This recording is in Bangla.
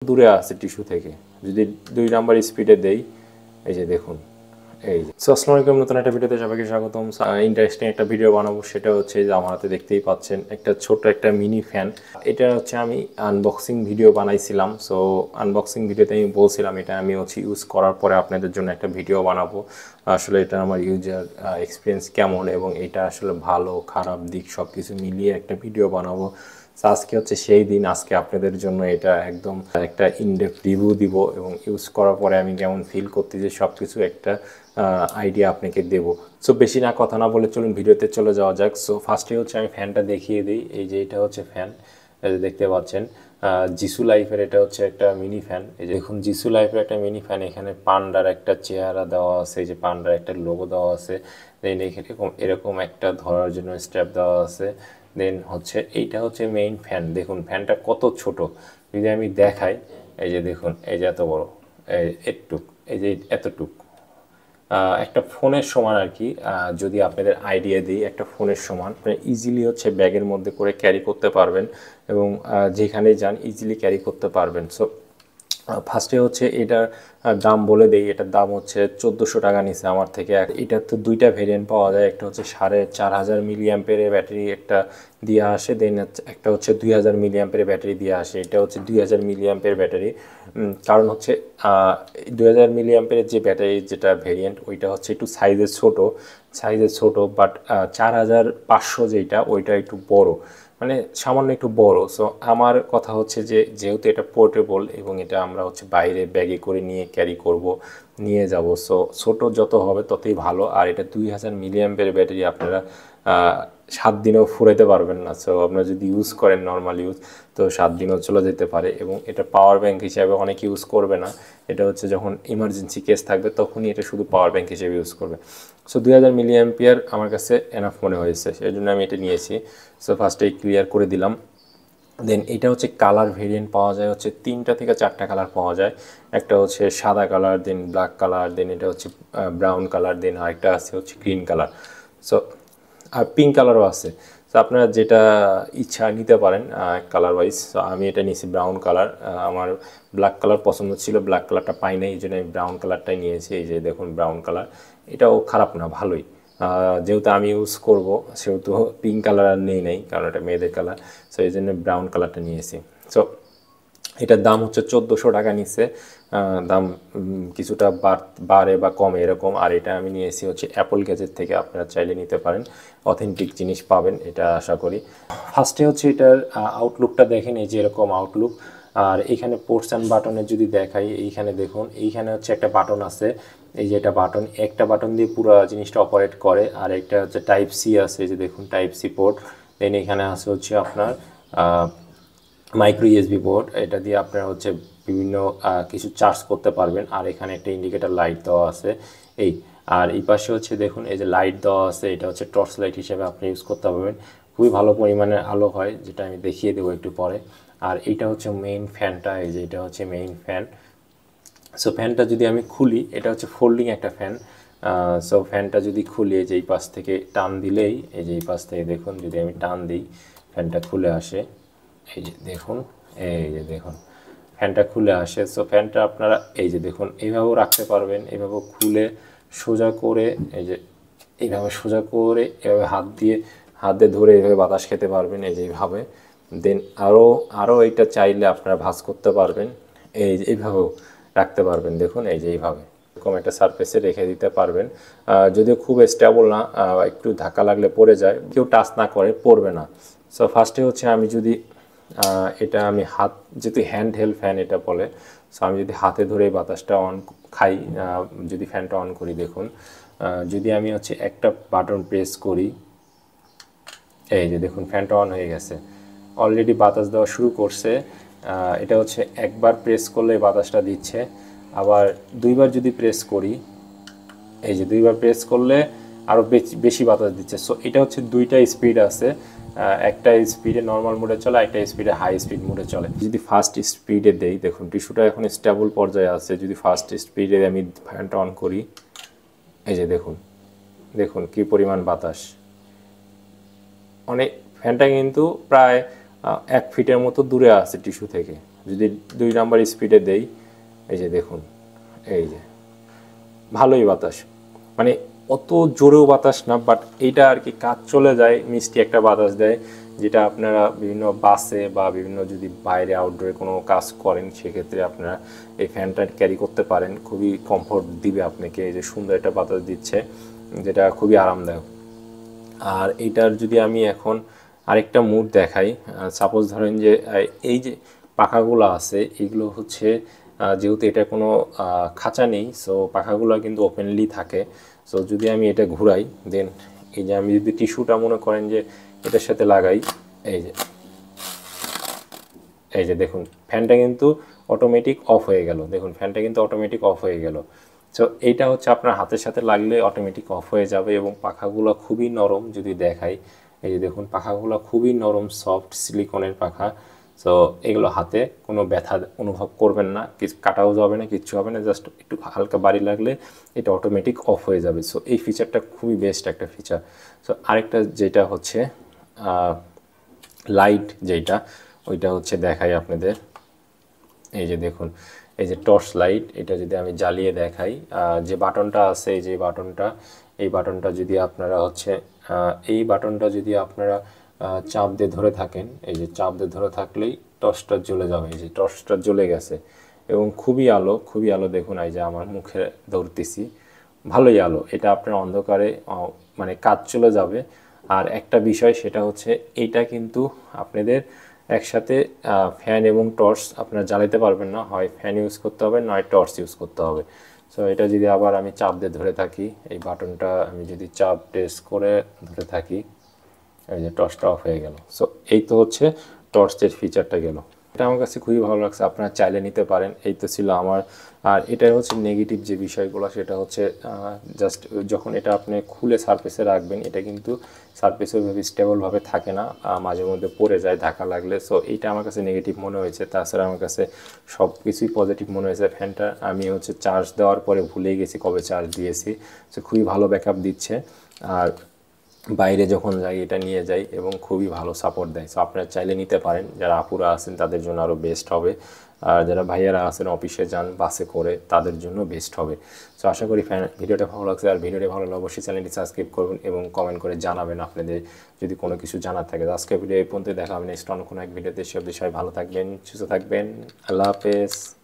দূরে আছে টিস্যু থেকে। যদি 2 নাম্বার স্পিডে দেই, এই যে দেখুন, এই যে। সো আসসালামু আলাইকুম, নতুন একটা ভিডিওতে সবাইকে স্বাগতম। ইন্টারেস্টিং একটা ভিডিও বানাবো, সেটা হচ্ছে যে আমার হাতে দেখতেই পাচ্ছেন একটা ছোট একটা মিনি ফ্যান। এটা হচ্ছে আমি আনবক্সিং ভিডিও বানাইছিলাম। সো আনবক্সিং ভিডিওতে আমি বলছিলাম এটা আমি হচ্ছে ইউজ করার পরে আপনাদের জন্য একটা ভিডিও বানাবো, আসলে এটা আমার ইউজার এক্সপিরিয়েন্স কেমন এবং এটা আসলে ভালো খারাপ দিক সব কিছু মিলিয়ে একটা ভিডিও বানাবো। আজকে হচ্ছে সেই দিন, আজকে আপনাদের জন্য এটা একদম একটা ইনডেপথ রিভিউ দিব এবং ইউজ করার পরে আমি কেমন ফিল করতেছি সব কিছু একটা আইডিয়া আপনাকে দেব। সো বেশি না কথা না বলে চলুন ভিডিওতে চলে যাওয়া যাক। সো ফার্স্টে হচ্ছে আমি ফ্যানটা দেখিয়ে দিই। এই যে এটা হচ্ছে ফ্যান, দেখতে পাচ্ছেন জিসু লাইফের এটা হচ্ছে একটা মিনি ফ্যান। এই যে দেখুন জিসু লাইফের একটা মিনি ফ্যান, এখানে পান্ডার একটা চেহারা দেওয়া আছে, এই যে পান্ডার একটা লোগো দেওয়া আছে, দেন এরকম একটা ধরার জন্য স্ট্র্যাপ দেওয়া আছে। দেন হচ্ছে এইটা হচ্ছে মেইন ফ্যান। দেখুন ফ্যানটা কত ছোট, যদি আমি দেখাই, এই যে দেখুন, এই যে এত বড়, এতটুক, এই যে এতটুক, একটা ফোনের সমান আর কি। যদি আপনাদের আইডিয়া দিই, একটা ফোনের সমান ইজিলি হচ্ছে ব্যাগের মধ্যে করে ক্যারি করতে পারবেন এবং যেখানেই যান ইজিলি ক্যারি করতে পারবেন। সো ফার্স্টে হচ্ছে এটার দাম বলে দেই। এটার দাম হচ্ছে 1400 টাকা নিছে আমার থেকে। এটার তো দুইটা ভেরিয়েন্ট পাওয়া যায়, একটা হচ্ছে 4500 মিলি অ্যাম্পের ব্যাটারি একটা দিয়ে আসে, দেন একটা হচ্ছে 2000 মিলি অ্যাম্পের ব্যাটারি দিয়ে আসে। এটা হচ্ছে 2000 মিলি অ্যাম্পের ব্যাটারি, কারণ হচ্ছে 2000 মিলি অ্যাম্পের যে ব্যাটারি যেটা ভেরিয়েন্ট ওইটা হচ্ছে একটু সাইজে ছোট, বাট 4500 যেটা ওইটা একটু বড়, মানে সামান্য একটু বড়। সো আমার কথা হচ্ছে যে যেহেতু এটা পোর্টেবল এবং এটা আমরা হচ্ছে বাইরে ব্যাগে করে নিয়ে ক্যারি করব, নিয়ে যাব, সো ছোট যত হবে ততই ভালো। আর এটা 2000 মিলি অ্যাম্পের ব্যাটারি, আপনারা 7 দিনেও ফুরাইতে পারবেন না। সো আপনারা যদি ইউজ করেন নর্মাল ইউজ, তো 7 দিনও চলে যেতে পারে। এবং এটা পাওয়ার ব্যাংক হিসাবে অনেকে ইউজ করবে না, এটা হচ্ছে যখন ইমার্জেন্সি কেস থাকবে তখনই এটা শুধু পাওয়ার ব্যাংক হিসেবে ইউজ করবে। সো 2000 মিলি অ্যাম্পিয়ার আমার কাছে এনাফ মনে হয়েছে, সেই জন্য আমি এটা নিয়েছি। সো ফার্স্টে ক্লিয়ার করে দিলাম। দেন এটা হচ্ছে কালার ভেরিয়েন্ট পাওয়া যায় হচ্ছে 3টা থেকে 4টা কালার পাওয়া যায়। একটা হচ্ছে সাদা কালার, দেন ব্ল্যাক কালার, দেন এটা হচ্ছে ব্রাউন কালার, দেন আরেকটা আছে হচ্ছে গ্রিন কালার। সো আর পিঙ্ক কালারও আছে। সো আপনারা যেটা ইচ্ছা নিতে পারেন কালার ওয়াইজ। সো আমি এটা নিয়েছি ব্রাউন কালার। আমার ব্ল্যাক কালার পছন্দ ছিল, ব্ল্যাক কালারটা পাই নাই, এই জন্য আমি ব্রাউন কালারটাই নিয়েছি। এই যে দেখুন ব্রাউন কালার, এটাও খারাপ না, ভালোই। যেহেতু আমি ইউজ করব সেহেতু পিঙ্ক কালার আর নেই নাই, কারণ এটা মেয়েদের কালার। সো এই জন্য ব্রাউন কালারটা নিয়েছি। সো এটার দাম হচ্ছে 1400 টাকা নিচ্ছে। দাম কিছুটা বাড়ে বা কমে এরকম। আর এটা আমি নিয়েছি হচ্ছে অ্যাপল গ্যাজেট থেকে, আপনারা চাইলে নিতে পারেন, অথেন্টিক জিনিস পাবেন এটা আশা করি। ফার্স্টে হচ্ছে এটার আউটলুকটা দেখেন, এই যে এরকম আউটলুক। আর এইখানে পোর্টস অ্যান্ড বাটনের যদি দেখাই, এইখানে দেখুন, এইখানে হচ্ছে একটা বাটন আছে, এই যে এটা বাটন, একটা বাটন দিয়ে পুরো জিনিসটা অপারেট করে। আর একটা হচ্ছে টাইপ সি আছে, এই যে দেখুন টাইপ সি পোর্ট। দেন এখানে আছে হচ্ছে আপনার মাইক্রো ইউএসবি পোর্ট, এটা দিয়ে আপনারা হচ্ছে বিভিন্ন কিছু চার্জ করতে পারবেন। আর এখানে একটা ইন্ডিকেটর লাইট দেওয়া আছে এই। আর এই পাশে হচ্ছে দেখুন, এই যে লাইট দেওয়া আছে, এটা হচ্ছে টর্চ লাইট হিসেবে আপনি ইউজ করতে পারবেন। খুবই ভালো পরিমাণে আলো হয়, যেটা আমি দেখিয়ে দেবো একটু পরে। আর এইটা হচ্ছে মেইন ফ্যানটা, এই যে এটা হচ্ছে মেইন ফ্যান। সো ফ্যানটা যদি আমি খুলি, এটা হচ্ছে ফোল্ডিং একটা ফ্যান। সো ফ্যানটা যদি খুলি, এই যে এই পাশ থেকে টান দিলেই, এই যে এই পাশ থেকে দেখুন, যদি আমি টান দিই ফ্যানটা খুলে আসে, এই যে দেখুন, এই যে দেখুন ফ্যানটা খুলে আসে। সো ফ্যানটা আপনারা এই যে দেখুন এইভাবেও রাখতে পারবেন, এইভাবেও খুলে সোজা করে, এই যে এইভাবে সোজা করে এভাবে হাত দিয়ে ধরে এইভাবে বাতাস খেতে পারবেন, এই যে এইভাবে। দেন আরও এইটা চাইলে আপনারা ভাঁজ করতে পারবেন, এই যে এইভাবেও রাখতে পারবেন। দেখুন এই যে এইভাবে এরকম একটা সারফেসে রেখে দিতে পারবেন। যদিও খুব স্টেবল না, একটু ধাক্কা লাগলে পড়ে যায়, কেউ টাচ না করে পড়বে না। সো ফার্স্টে হচ্ছে আমি যদি এটা আমি হাত, যেহেতু হ্যান্ড হেল্ড ফ্যান এটা বলে, সো আমি যদি হাতে ধরে বাতাসটা অন খাই, যদি ফ্যানটা অন করি, দেখুন যদি আমি হচ্ছে একটা বাটন প্রেস করি, এই যে দেখুন ফ্যানটা অন হয়ে গেছে, অলরেডি বাতাস দেওয়া শুরু করছে। এটা হচ্ছে একবার প্রেস করলে বাতাসটা দিচ্ছে, আবার দুইবার যদি প্রেস করি, এই যে দুইবার প্রেস করলে আরও বেশি বাতাস দিচ্ছে। সো এটা হচ্ছে দুইটা স্পিড আছে, একটা স্পিডে নর্মাল মোডে চলে, একটা স্পিডে হাই স্পিড মোডে চলে। যদি ফার্স্ট স্পিডে দেই, দেখুন টিস্যুটা এখন স্টেবল পর্যায়ে আছে, যদি ফার্স্ট স্পিডে আমি ফ্যানটা অন করি, এই যে দেখুন দেখুন কী পরিমাণ বাতাস, অনেক, ফ্যানটা কিন্তু প্রায় 1 ফিটের মতো দূরে আছে টিস্যু থেকে, যদি 2 নাম্বার স্পিডে দেই, এই যে দেখুন, এই যে ভালোই বাতাস, মানে অত জোরেও বাতাস না, বাট এইটা আর কি কাজ চলে যায়, মিষ্টি একটা বাতাস দেয়, যেটা আপনারা বিভিন্ন বাসে বা বিভিন্ন যদি বাইরে আউটডোরে কোনো কাজ করেন সেক্ষেত্রে আপনারা এই ফ্যানটা ক্যারি করতে পারেন, খুবই কমফোর্ট দিবে আপনাকে। এই যে সুন্দর একটা বাতাস দিচ্ছে, যেটা খুবই আরামদায়ক। আর এইটার যদি আমি এখন আরেকটা মুড দেখাই, সাপোজ ধরেন যে এই যে পাখাগুলো আছে এগুলো হচ্ছে যেহেতু এটা কোনো খাঁচা নেই, সো পাখাগুলো কিন্তু ওপেনলি থাকে। সো যদি আমি এটা ঘুরাই, দেন এই যে আমি যদি টিস্যুটা মনে করেন যে এটার সাথে লাগাই, এই যে দেখুন ফ্যানটা কিন্তু অটোমেটিক অফ হয়ে গেল। দেখুন ফ্যানটা কিন্তু অটোমেটিক অফ হয়ে গেল। সো এইটা হচ্ছে আপনার হাতের সাথে লাগলে অটোমেটিক অফ হয়ে যাবে, এবং পাখাগুলো খুবই নরম যদি দেখাই, এই যে দেখুন পাখাগুলো খুবই নরম, সফট সিলিকনের পাখা। সো এগুলো হাতে কোনো ব্যথা অনুভব করবেন না, কিছু কাটাও যাবে না, কিচ্ছু হবে না, জাস্ট একটু হালকা বাড়ি লাগলে এটা অটোমেটিক অফ হয়ে যাবে। সো এই ফিচারটা খুবই বেস্ট একটা ফিচার। সো আরেকটা যেটা হচ্ছে লাইট, যেটা ওইটা হচ্ছে দেখাই আপনাদের, এই যে দেখুন এই যে টর্চ লাইট, এটা যদি আমি জ্বালিয়ে দেখাই, যে বাটনটা আছে, এই যে বাটনটা, এই বাটনটা যদি আপনারা হচ্ছে এই বাটনটা যদি আপনারা চাপ দিয়ে ধরে থাকেন, এই যে চাপ দিয়ে ধরে থাকলেই টর্চটা জ্বলে যাবে। এই যে টর্চটা জ্বলে গেছে, এবং খুবই আলো, খুবই আলো। দেখুন এই যে আমার মুখে ধরতেছি, ভালোই আলো। এটা আপনার অন্ধকারে মানে কাজ চলে যাবে। আর একটা বিষয় সেটা হচ্ছে এইটা কিন্তু আপনাদের একসাথে ফ্যান এবং টর্চ আপনারা জ্বালাতে পারবেন না, হয় ফ্যান ইউজ করতে হবে, নয় টর্চ ইউজ করতে হবে। সো এটা যদি আবার আমি চাপ দিয়ে ধরে থাকি, এই বাটনটা আমি যদি চাপ প্রেস করে ধরে থাকি, এই যে টর্চটা অফ হয়ে গেল। সো এই তো হচ্ছে টর্চের ফিচারটা গেল। এটা আমার কাছে খুবই ভালো লাগছে, আপনারা চাইলে নিতে পারেন। এই তো ছিল আমার। আর এটাই হচ্ছে নেগেটিভ যে বিষয়গুলো, সেটা হচ্ছে জাস্ট যখন এটা আপনি খুলে সারফেসে রাখবেন, এটা কিন্তু সারফেসে ওইভাবে স্টেবলভাবে থাকে না, মাঝে মধ্যে পড়ে যায় ধাক্কা লাগলে। সো এইটা আমার কাছে নেগেটিভ মনে হয়েছে। তাছাড়া আমার কাছে সব কিছুই পজিটিভ মনে হয়েছে। ফ্যানটা আমি হচ্ছে চার্জ দেওয়ার পরে ভুলেই গেছি কবে চার্জ দিয়েছি। সো খুবই ভালো ব্যাকআপ দিচ্ছে, আর বাইরে যখন যাই এটা নিয়ে যাই, এবং খুবই ভালো সাপোর্ট দেয়। সো আপনারা চাইলে নিতে পারেন, যারা আপুরা আছেন তাদের জন্য আরও বেস্ট হবে, আর যারা ভাইয়ারা আছেন অফিসে যান বাসে করে তাদের জন্য বেস্ট হবে। সো আশা করি ভিডিওটা ভালো লাগছে। আর ভিডিওটা ভালো লাগলে অবশ্যই চ্যানেলটি সাবস্ক্রাইব করবেন এবং কমেন্ট করে জানাবেন আপনাদের যদি কোনো কিছু জানার থাকে। আজকের ভিডিও এই পর্যন্ত, দেখা হবে নেক্সট অন্য কোনো এক ভিডিওতে। সব বিষয়ে ভালো থাকবেন, সুস্থ থাকবেন। আল্লাহ হাফেজ।